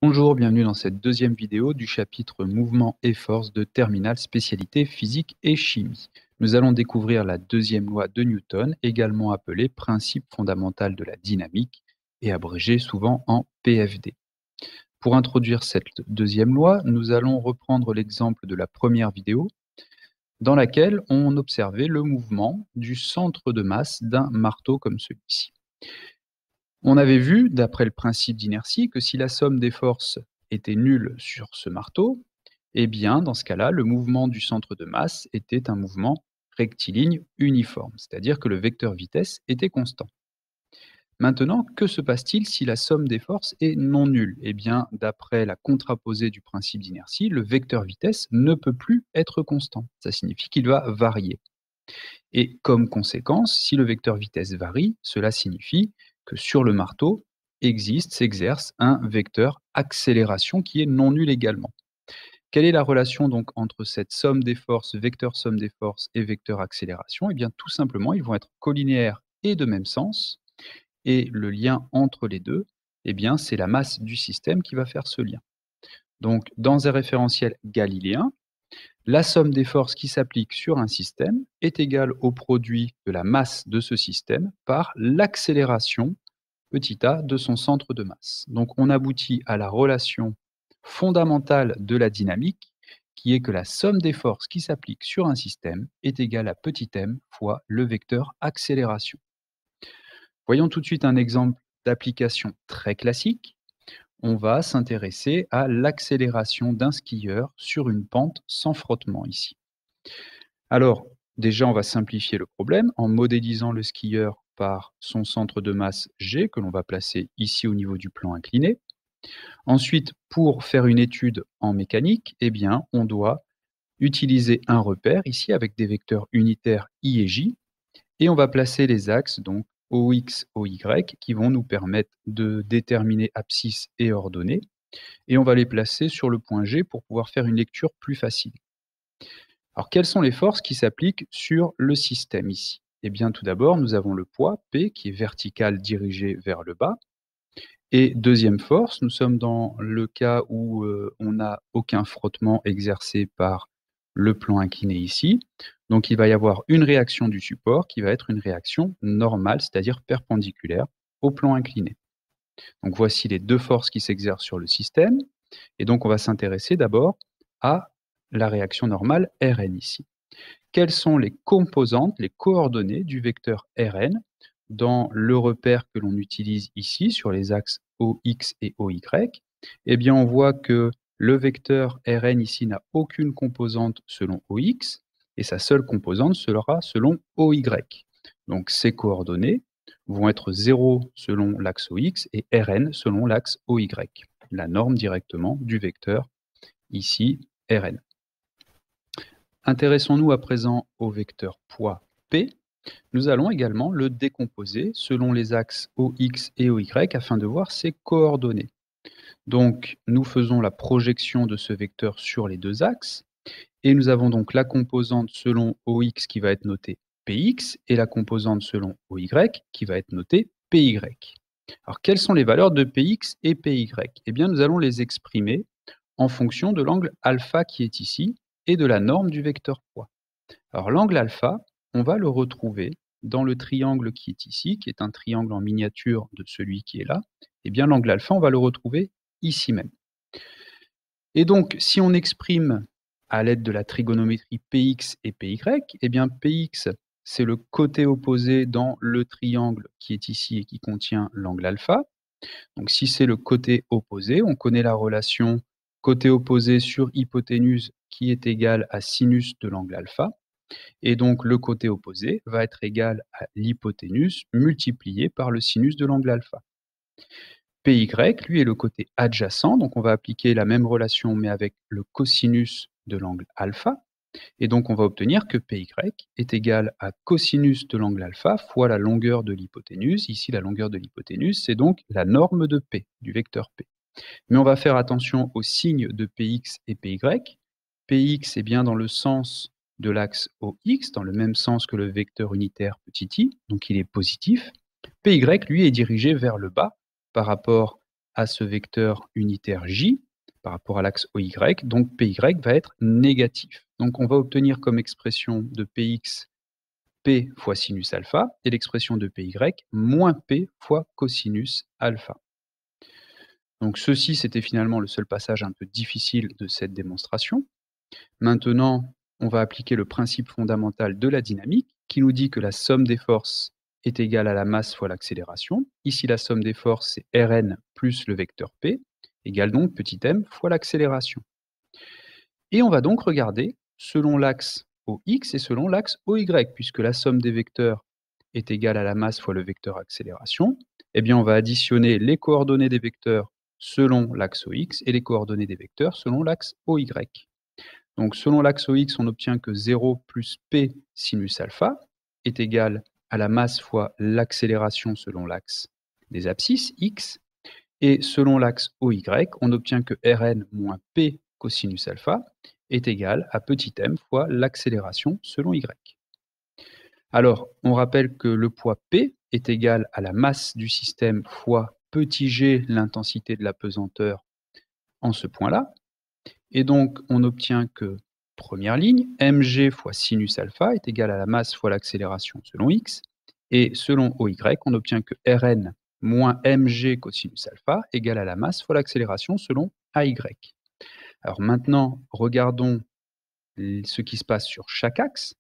Bonjour, bienvenue dans cette deuxième vidéo du chapitre Mouvement et force de Terminale spécialité physique et chimie. Nous allons découvrir la deuxième loi de Newton, également appelée principe fondamental de la dynamique et abrégée souvent en PFD. Pour introduire cette deuxième loi, nous allons reprendre l'exemple de la première vidéo dans laquelle on observait le mouvement du centre de masse d'un marteau comme celui-ci. On avait vu, d'après le principe d'inertie, que si la somme des forces était nulle sur ce marteau, eh bien, dans ce cas-là, le mouvement du centre de masse était un mouvement rectiligne uniforme, c'est-à-dire que le vecteur vitesse était constant. Maintenant, que se passe-t-il si la somme des forces est non nulle? Eh bien, d'après la contraposée du principe d'inertie, le vecteur vitesse ne peut plus être constant. Ça signifie qu'il va varier. Et comme conséquence, si le vecteur vitesse varie, cela signifie que sur le marteau s'exerce un vecteur accélération qui est non nul également. Quelle est la relation donc entre cette somme des forces, vecteur somme des forces et vecteur accélération? Eh bien tout simplement, ils vont être collinéaires et de même sens. Et le lien entre les deux, eh bien c'est la masse du système qui va faire ce lien. Donc dans un référentiel galiléen, la somme des forces qui s'appliquent sur un système est égale au produit de la masse de ce système par l'accélération petit a de son centre de masse. Donc on aboutit à la relation fondamentale de la dynamique qui est que la somme des forces qui s'appliquent sur un système est égale à petit m fois le vecteur accélération. Voyons tout de suite un exemple d'application très classique. On va s'intéresser à l'accélération d'un skieur sur une pente sans frottement ici. Alors, déjà, on va simplifier le problème en modélisant le skieur par son centre de masse G, que l'on va placer ici au niveau du plan incliné. Ensuite, pour faire une étude en mécanique, eh bien, on doit utiliser un repère ici avec des vecteurs unitaires I et J, et on va placer les axes, donc OX, OY, qui vont nous permettre de déterminer abscisse et ordonnées, et on va les placer sur le point G pour pouvoir faire une lecture plus facile. Alors, quelles sont les forces qui s'appliquent sur le système ici? Eh bien, tout d'abord, nous avons le poids P qui est vertical dirigé vers le bas. Et deuxième force, nous sommes dans le cas où on n'a aucun frottement exercé par le plan incliné ici. Donc, il va y avoir une réaction du support qui va être une réaction normale, c'est-à-dire perpendiculaire au plan incliné. Donc, voici les deux forces qui s'exercent sur le système. Et donc, on va s'intéresser d'abord à la réaction normale Rn ici. Quelles sont les composantes, les coordonnées du vecteur Rn dans le repère que l'on utilise ici sur les axes OX et OY? Eh bien, on voit que le vecteur Rn ici n'a aucune composante selon OX et sa seule composante sera selon OY. Donc, ces coordonnées vont être 0 selon l'axe OX et Rn selon l'axe OY, la norme directement du vecteur ici Rn. Intéressons-nous à présent au vecteur poids P. Nous allons également le décomposer selon les axes OX et OY afin de voir ses coordonnées. Donc, nous faisons la projection de ce vecteur sur les deux axes et nous avons donc la composante selon OX qui va être notée Px et la composante selon OY qui va être notée Py. Alors, quelles sont les valeurs de Px et Py? Eh bien, nous allons les exprimer en fonction de l'angle alpha qui est ici et de la norme du vecteur poids. Alors l'angle alpha, on va le retrouver dans le triangle qui est ici, qui est un triangle en miniature de celui qui est là. Eh bien l'angle alpha, on va le retrouver ici même. Et donc, si on exprime à l'aide de la trigonométrie Px et Py, eh bien Px, c'est le côté opposé dans le triangle qui est ici et qui contient l'angle alpha. Donc si c'est le côté opposé, on connaît la relation côté opposé sur hypoténuse qui est égale à sinus de l'angle alpha. Et donc le côté opposé va être égal à l'hypoténuse multiplié par le sinus de l'angle alpha. Py, lui, est le côté adjacent, donc on va appliquer la même relation mais avec le cosinus de l'angle alpha. Et donc on va obtenir que Py est égal à cosinus de l'angle alpha fois la longueur de l'hypoténuse. Ici, la longueur de l'hypoténuse, c'est donc la norme de P, du vecteur P. Mais on va faire attention aux signes de Px et Py. Px est bien dans le sens de l'axe OX, dans le même sens que le vecteur unitaire petit i, donc il est positif. Py, lui, est dirigé vers le bas par rapport à ce vecteur unitaire J par rapport à l'axe OY, donc PY va être négatif. Donc on va obtenir comme expression de Px P fois sinus alpha et l'expression de Py moins P fois cosinus alpha. Donc ceci, c'était finalement le seul passage un peu difficile de cette démonstration. Maintenant, on va appliquer le principe fondamental de la dynamique qui nous dit que la somme des forces est égale à la masse fois l'accélération. Ici, la somme des forces, c'est Rn plus le vecteur P, égale donc petit m fois l'accélération. Et on va donc regarder selon l'axe OX et selon l'axe OY, puisque la somme des vecteurs est égale à la masse fois le vecteur accélération. Eh bien, on va additionner les coordonnées des vecteurs selon l'axe OX et les coordonnées des vecteurs selon l'axe OY. Donc, selon l'axe OX, on obtient que 0 plus P sinus alpha est égal à la masse fois l'accélération selon l'axe des abscisses, X. Et selon l'axe OY, on obtient que Rn moins P cosinus alpha est égal à petit m fois l'accélération selon Y. Alors, on rappelle que le poids P est égal à la masse du système fois petit g, l'intensité de la pesanteur en ce point-là. Et donc, on obtient que, première ligne, mg fois sinus alpha est égal à la masse fois l'accélération selon x. Et selon OY, on obtient que Rn moins mg cosinus alpha égale à la masse fois l'accélération selon AY. Alors maintenant, regardons ce qui se passe sur chaque axe.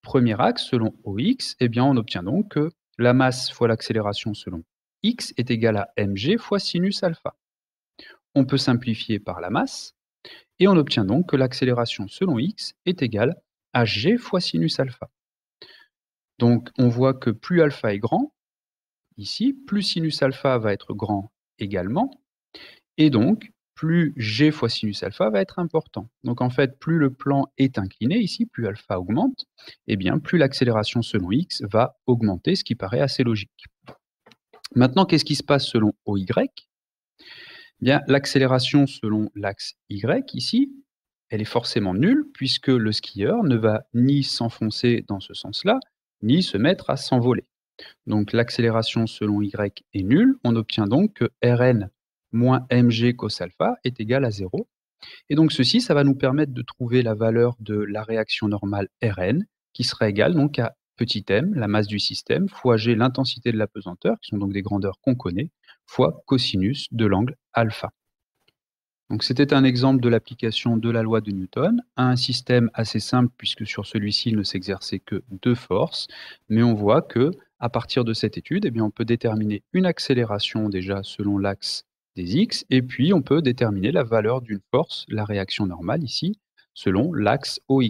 Premier axe, selon OX, eh bien, on obtient donc que la masse fois l'accélération selon x est égale à mg fois sinus alpha. On peut simplifier par la masse, et on obtient donc que l'accélération selon x est égale à g fois sinus alpha. Donc on voit que plus alpha est grand, ici, plus sinus alpha va être grand également, et donc plus g fois sinus alpha va être important. Donc en fait, plus le plan est incliné ici, plus alpha augmente, et bien plus l'accélération selon x va augmenter, ce qui paraît assez logique. Maintenant, qu'est-ce qui se passe selon OY? Bien, l'accélération selon l'axe y ici, elle est forcément nulle puisque le skieur ne va ni s'enfoncer dans ce sens-là, ni se mettre à s'envoler. Donc l'accélération selon y est nulle. On obtient donc que Rn moins mg cos alpha est égal à 0. Et donc ceci, ça va nous permettre de trouver la valeur de la réaction normale Rn, qui sera égale donc à petit m, la masse du système, fois g, l'intensité de la pesanteur, qui sont donc des grandeurs qu'on connaît, fois cosinus de l'angle alpha. Donc c'était un exemple de l'application de la loi de Newton à un système assez simple puisque sur celui-ci il ne s'exerçait que deux forces, mais on voit que à partir de cette étude, eh bien, on peut déterminer une accélération déjà selon l'axe des x, et puis on peut déterminer la valeur d'une force, la réaction normale ici, selon l'axe OY.